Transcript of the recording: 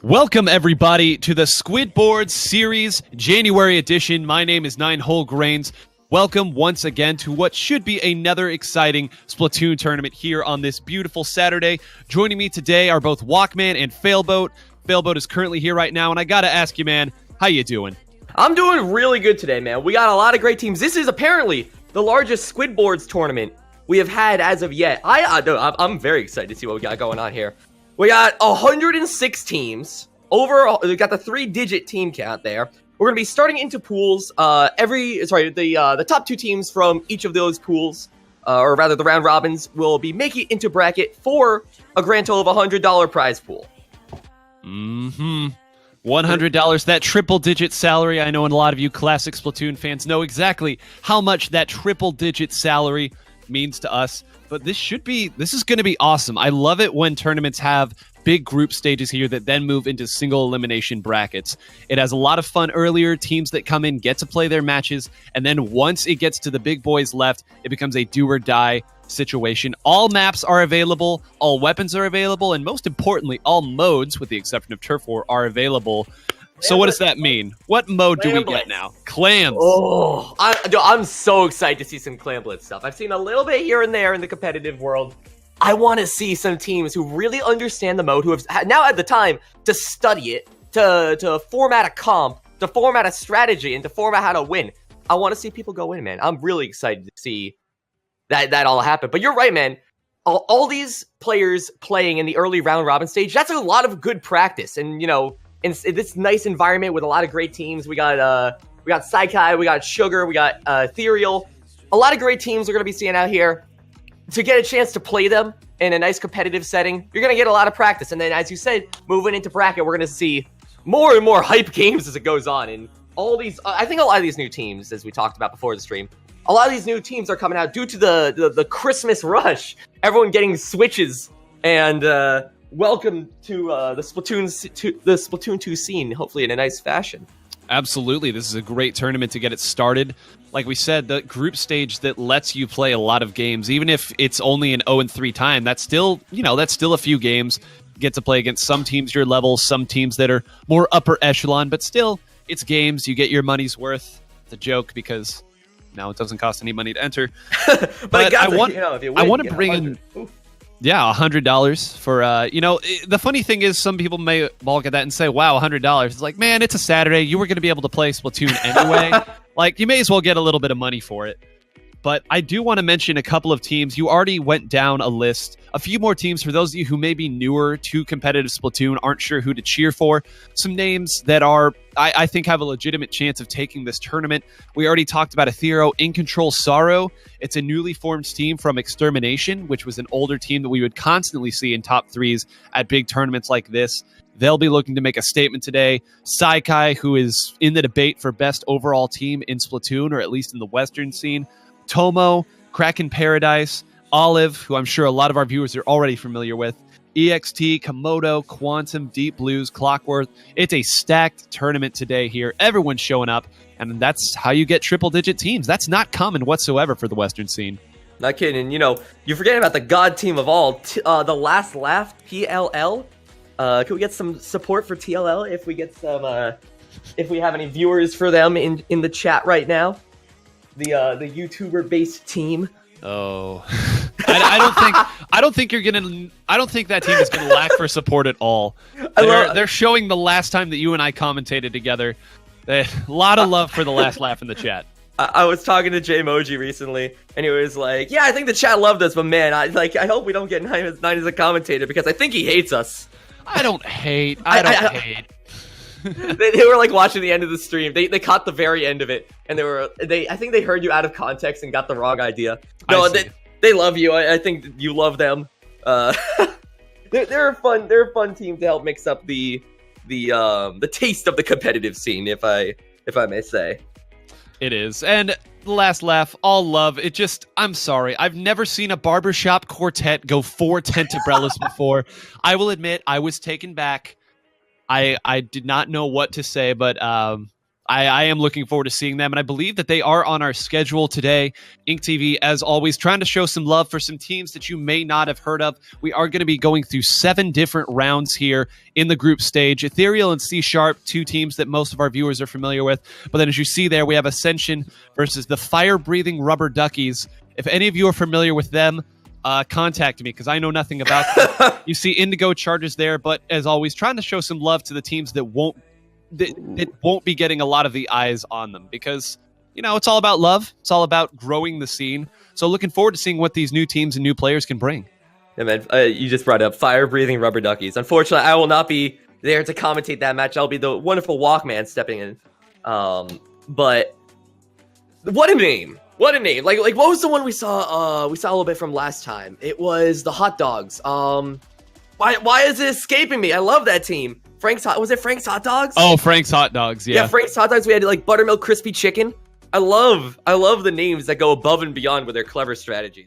Welcome, everybody, to the Squidboards Series January edition. My name is Nine Whole Grains. Welcome once again to what should be another exciting Splatoon tournament here on this beautiful Saturday. Joining me today are both Walkman and Failboat. Failboat is currently here right now, and I gotta ask you, man, how you doing? I'm doing really good today, man. We got a lot of great teams. This is apparently the largest Squidboards tournament we have had as of yet. I'm very excited to see what we got going on here. We got 106 teams. We got the 3-digit team count there. We're gonna be starting into pools. The top 2 teams from each of those pools, or rather the round robins, will be making it into bracket for a grand total of $100 prize pool. $100, that triple-digit salary. I know a lot of you classic Splatoon fans know exactly how much that triple-digit salary means to us. But this is going to be awesome. I love it when tournaments have big group stages here that then move into single-elimination brackets. It has a lot of fun earlier. Teams that come in get to play their matches, and then once it gets to the big boys left, it becomes a do-or-die situation. All maps are available, all weapons are available, and most importantly, all modes, with the exception of Turf War, are available. So what does that mean? What mode do we get now? Clams. Oh, I'm so excited to see some Clamblitz stuff. I've seen a little bit here and there in the competitive world. I want to see some teams who really understand the mode, who have now had the time to study it, to format a comp, to format a strategy, and to format how to win. I want to see people go in, man. I'm really excited to see that all happen. But you're right, man. All these players playing in the early round robin stage, that's a lot of good practice. And, you know, in this nice environment with a lot of great teams, we got Saikai, we got Sugar, we got Ethereal. A lot of great teams we're going to be seeing out here. To get a chance to play them in a nice competitive setting, you're going to get a lot of practice. And then, as you said, moving into bracket, we're going to see more and more hype games as it goes on. And all these, I think a lot of these new teams, as we talked about before the stream, a lot of these new teams are coming out due to the Christmas rush. Everyone getting Switches, and welcome to the Splatoon 2 scene, hopefully in a nice fashion. Absolutely. This is a great tournament to get it started. Like we said, the group stage that lets you play a lot of games, even if it's only an 0-3 time, that's still a few games. You get to play against some teams your level, some teams that are more upper echelon, but still, it's games. You get your money's worth. It's a joke because now it doesn't cost any money to enter. But I want to bring in... Yeah, $100 for, the funny thing is some people may balk at that and say, wow, $100. It's like, man, it's a Saturday. You were going to be able to play Splatoon anyway. Like, you may as well get a little bit of money for it. But I do want to mention a couple of teams. You already went down a list. A few more teams for those of you who may be newer to competitive Splatoon, aren't sure who to cheer for. Some names that are, I think, have a legitimate chance of taking this tournament. We already talked about Ethereal, In Control Sorrow. It's a newly formed team from Extermination, which was an older team that we would constantly see in top 3s at big tournaments like this. They'll be looking to make a statement today. Saikai, who is in the debate for best overall team in Splatoon, or at least in the Western scene. Tomo, Kraken Paradise, Olive, who I'm sure a lot of our viewers are already familiar with, EXT, Komodo, Quantum, Deep Blues, Clockwork. It's a stacked tournament today here. Everyone's showing up, and that's how you get triple-digit teams. That's not common whatsoever for the Western scene. Not kidding. And, you're forgetting about the god team of all, the Last Laugh, TLL. Can we get some support for TLL if we get some, if we have any viewers for them in the chat right now? The YouTuber-based team. Oh, I don't think that team is gonna lack for support at all. They're showing the last time that you and I commentated together. A lot of love for the Last Laugh in the chat. I was talking to Jmoji recently, and he was like, "Yeah, I think the chat loved us, but man, I hope we don't get Nine as a commentator because I think he hates us." I don't hate. They were like watching the end of the stream. They caught the very end of it, and I think they heard you out of context and got the wrong idea. No, they love you. I think you love them. They're a fun team to help mix up the taste of the competitive scene, if I may say. It is, and the Last Laugh, all love. I'm sorry, I've never seen a barbershop quartet go 4 Tentebrellas before. I will admit, I was taken back. I did not know what to say, but I am looking forward to seeing them, and I believe that they are on our schedule today. InkTV, as always, trying to show some love for some teams that you may not have heard of. We are going to be going through 7 different rounds here in the group stage. Ethereal and C Sharp, 2 teams that most of our viewers are familiar with. But then as you see there, we have Ascension versus the fire-breathing Rubber Duckies. If any of you are familiar with them, contact me because I know nothing about them. You see Indigo Chargers there, but as always, trying to show some love to the teams that won't be getting a lot of the eyes on them because, it's all about love. It's all about growing the scene. So looking forward to seeing what these new teams and new players can bring. Yeah, man, you just brought up fire-breathing Rubber Duckies. Unfortunately, I will not be there to commentate that match. I'll be the wonderful Walkman stepping in. But what a name. What a name. Like what was the one we saw a little bit from last time? It was the Hot Dogs. Why is it escaping me? I love that team. Was it Frank's Hot Dogs? Oh, Frank's Hot Dogs, yeah. Yeah, Frank's Hot Dogs. We had like Buttermilk Crispy Chicken. I love the names that go above and beyond with their clever strategies.